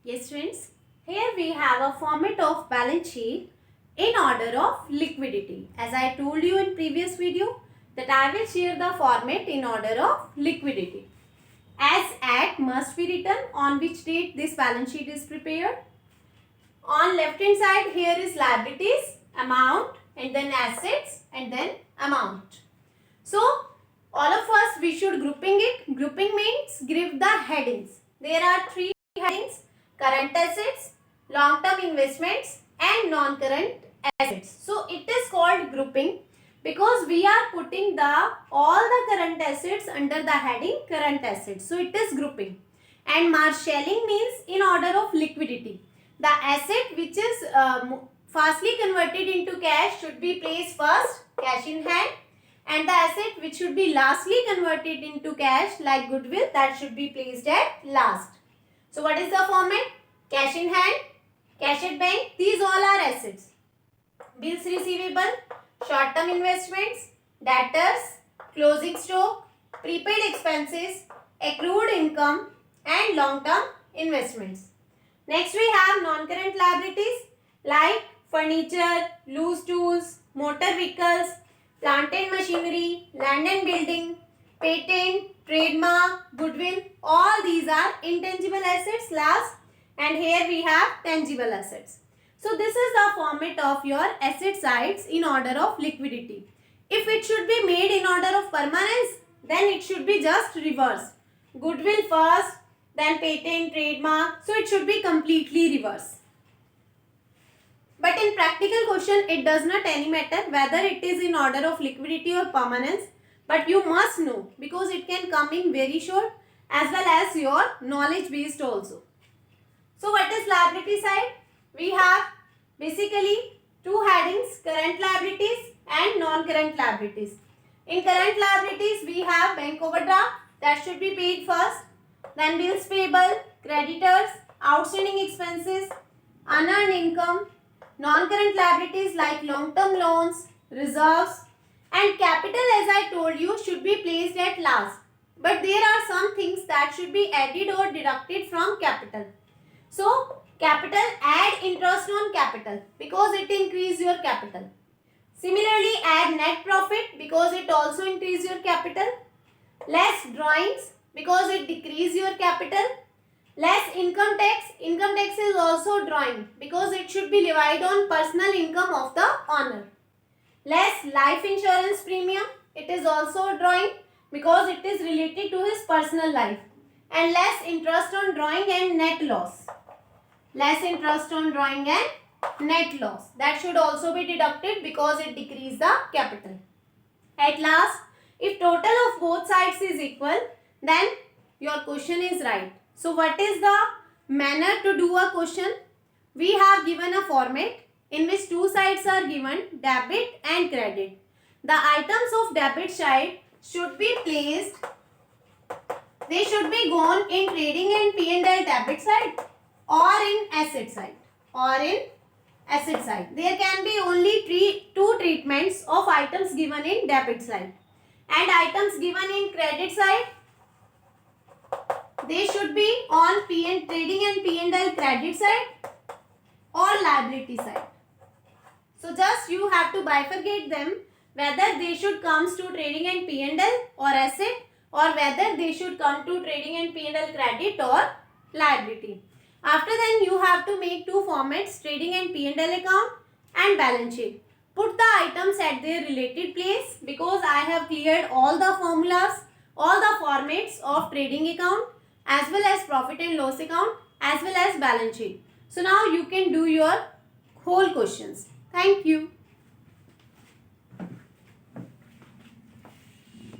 Yes friends, here we have a format of balance sheet in order of liquidity. As I told you in previous video that I will share the format in order of liquidity. As at must be written on which date this balance sheet is prepared. On left hand side here is liabilities, amount and then assets and then amount. So all of us we should grouping it. Grouping means give the headings. There are three headings: current assets, long term investments and non-current assets. So it is called grouping because we are putting all the current assets under the heading current assets. So it is grouping. And marshalling means in order of liquidity. The asset which is fastly converted into cash should be placed first, cash in hand, and the asset which should be lastly converted into cash like goodwill, that should be placed at last. So what is the format? Cash in hand, cash at bank, these all are assets. Bills receivable, short term investments, debtors, closing stock, prepaid expenses, accrued income and long term investments. Next we have non-current liabilities like furniture, loose tools, motor vehicles, plant and machinery, land and building, patent, trademark, goodwill. All these are intangible assets last, and here we have tangible assets. So this is the format of your asset sides in order of liquidity. If it should be made in order of permanence, then it should be just reverse. Goodwill first, then patent, trademark. So it should be completely reverse. But in practical question, it does not any matter whether it is in order of liquidity or permanence. But you must know because it can come in very short as well as your knowledge based also. So what is liability side? We have basically two headings, current liabilities and non-current liabilities. In current liabilities, we have bank overdraft that should be paid first. Then bills payable, creditors, outstanding expenses, unearned income, non-current liabilities like long-term loans, reserves, and capital, as I told you, should be placed at last. But there are some things that should be added or deducted from capital. So capital, add interest on capital because it increases your capital. Similarly, add net profit because it also increases your capital. Less drawings because it decreases your capital. Less income tax is also drawing because it should be levied on personal income of the owner. Less life insurance premium, it is also drawing because it is related to his personal life. And less interest on drawing and net loss. Less interest on drawing and net loss, that should also be deducted because it decreases the capital. At last, if total of both sides is equal, then your question is right. So what is the manner to do a question? We have given a format in which two sides are given, debit and credit. The items of debit side should be placed, they should be gone in trading and P&L debit side or in asset side There can be only two treatments of items given in debit side, and items given in credit side, they should be on trading and P&L credit side or liability side. So just you have to bifurcate them whether they should come to trading and P&L or asset, or whether they should come to trading and P&L credit or liability. After then you have to make two formats, trading and P&L account and balance sheet. Put the items at their related place because I have cleared all the formulas, all the formats of trading account as well as profit and loss account as well as balance sheet. So now you can do your whole questions. Thank you.